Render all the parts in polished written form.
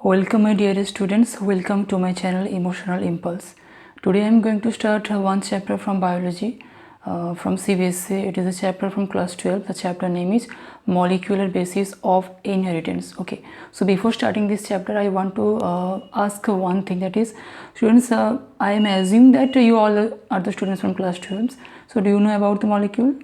Welcome my dear students, welcome to my channel Emotional Impulse. Today I am going to start one chapter from biology from CBSE. It is a chapter from class 12. The chapter name is Molecular Basis of Inheritance. Okay, so before starting this chapter I want to ask one thing, that is, students, I am assuming that you all are the students from class 12. So do you know about the molecule?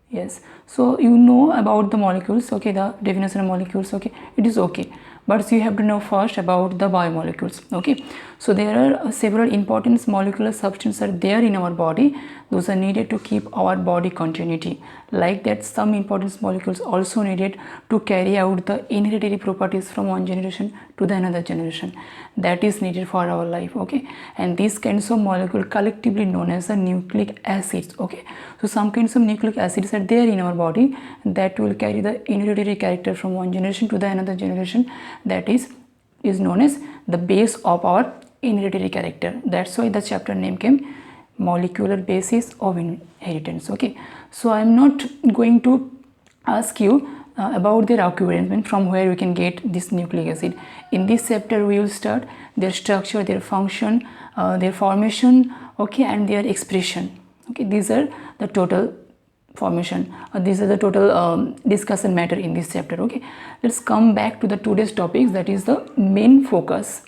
Yes, so you know about the molecules, okay, the definition of molecules, okay, it is okay, but you have to know first about the biomolecules. Okay, so there are several important molecular substances are there in our body. Those are needed to keep our body continuity. Like that, some important molecules also needed to carry out the inherited properties from one generation to the another generation, that is needed for our life. Okay, and these kinds of molecule collectively known as the nucleic acids. Okay, so some kinds of nucleic acids are there in our body that will carry the inherited character from one generation to the another generation, that is known as the base of our inherited character. That's why the chapter name came Molecular Basis of Inheritance. Okay, so I am not going to ask you about their arrangement, from where we can get this nucleic acid. In this chapter we will start their structure, their function, their formation, okay, and their expression. Okay, these are the total formation, these are the total discussion matter in this chapter. Okay, let's come back to the today's topics, that is the main focus,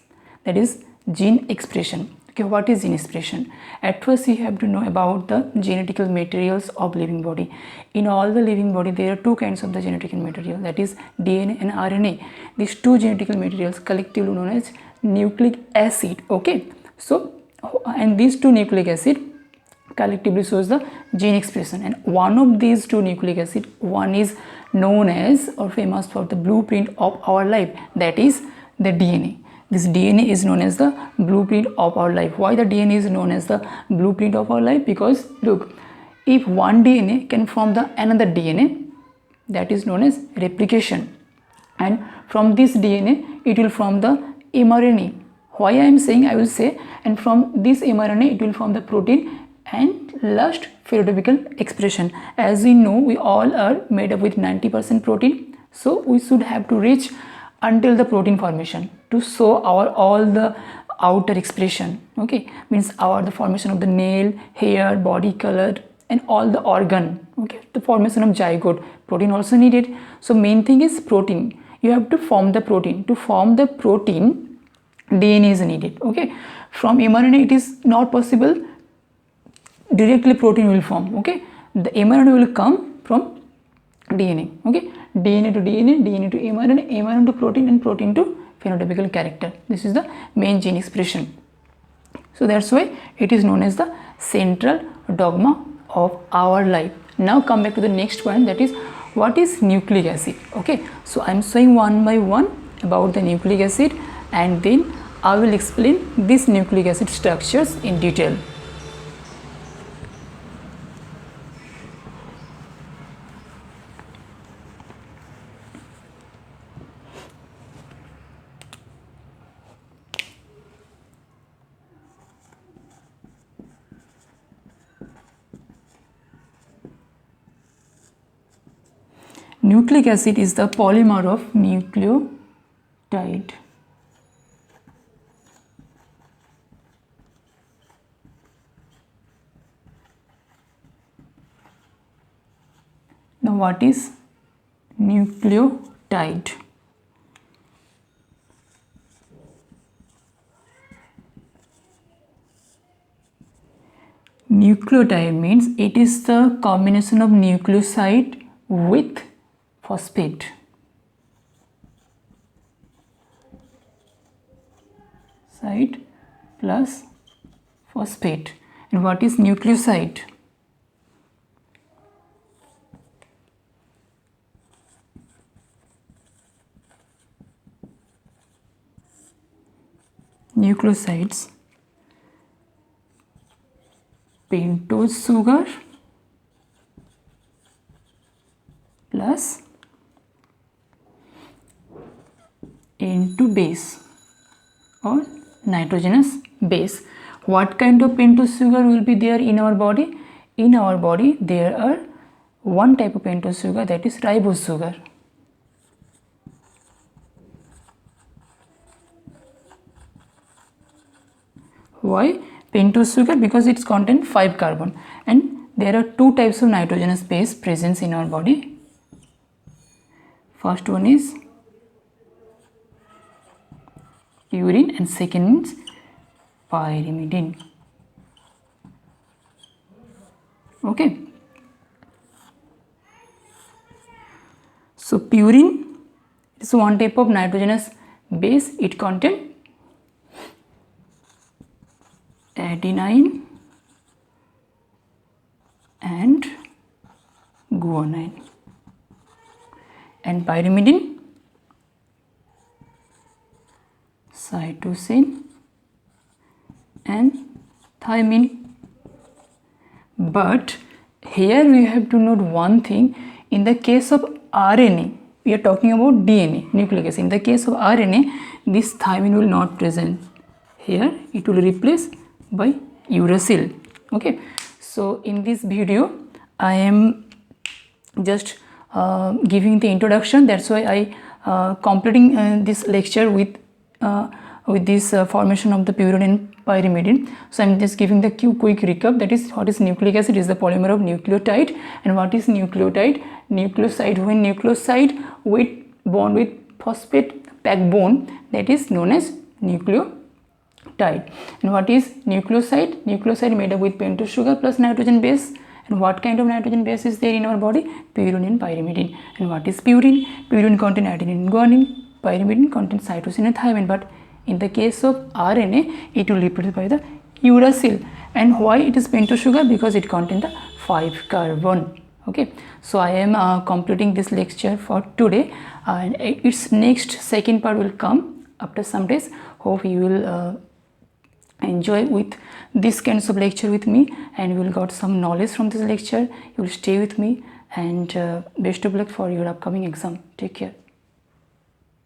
that is gene expression. Okay, what is gene expression? At first you have to know about the genetical materials of living body. In all the living body there are two kinds of the genetical material, that is DNA and RNA. These two genetical materials collectively known as nucleic acid. Okay, so and these two nucleic acid collectively shows the gene expression, and one of these two nucleic acid, one is known as or famous for the blueprint of our life, that is the DNA. This DNA is known as the blueprint of our life. Why the DNA is known as the blueprint of our life? Because look, if one DNA can form the another DNA, that is known as replication, and from this DNA it will form the mRNA. Why I am saying, I will say, and from this mRNA it will form the protein and last phenotypical expression. As we know, we all are made up with 90% protein, so we should have to reach until the protein formation to show our all the outer expression. Okay, means the formation of the nail, hair, body color, and all the organ. Okay, the formation of zygote, protein also needed. So main thing is protein. You have to form the protein. To form the protein, DNA is needed. Okay, from mRNA it is not possible directly protein will form. Okay, the mRNA will come from DNA. Okay, DNA to DNA, DNA to mRNA, mRNA to protein, and protein to phenotypical character. This is the main gene expression. So that's why it is known as the central dogma of our life. Now come back to the next point, that is what is nucleic acid. Okay, so I am showing one by one about the nucleic acid, and then I will explain this nucleic acid structures in detail. Nucleic acid is the polymer of nucleotide. Now what is nucleotide? Nucleotide means it is the combination of nucleoside with phosphate. Side plus phosphate. And what is nucleoside? Nucleosides, pentose sugar plus N2 base or nitrogenous base. What kind of pentose sugar will be there in our body? In our body there are one type of pentose sugar, that is ribose sugar. Why? Pentose sugar, because it contains 5 carbon, and there are 2 types of nitrogenous base present in our body. First one is purine and second is pyrimidine. Okay. So purine is one type of nitrogenous base. It contains adenine and guanine, and pyrimidine cytosine and thymine. But here we have to note one thing. In the case of RNA, we are talking about DNA, nucleic acid. In the case of RNA, this thymine will not present. Here it will replace by uracil. Okay. So in this video, I am just giving the introduction. That's why I completing this lecture with this formation of the purine and pyrimidine. So I am just giving the quick recap. That is, what is nucleic acid? Is the polymer of nucleotide. And what is nucleotide? Nucleoside. When nucleoside with bond with phosphate backbone, that is known as nucleotide. And what is nucleoside? Nucleoside made up with pentose sugar plus nitrogen base. And what kind of nitrogen base is there in our body? Purine and pyrimidine. And what is purine? Purine contains adenine and guanine. Pyrimidine contains cytosine and thymine. But in the case of RNA, it will be replaced by the uracil. And why it is pentose sugar? Because it contains the 5 carbon. Okay, so I am completing this lecture for today, and its next second part will come after some days. Hope you will enjoy with this kinds of lecture with me, and you will got some knowledge from this lecture. You will stay with me, and best of luck for your upcoming exam. Take care.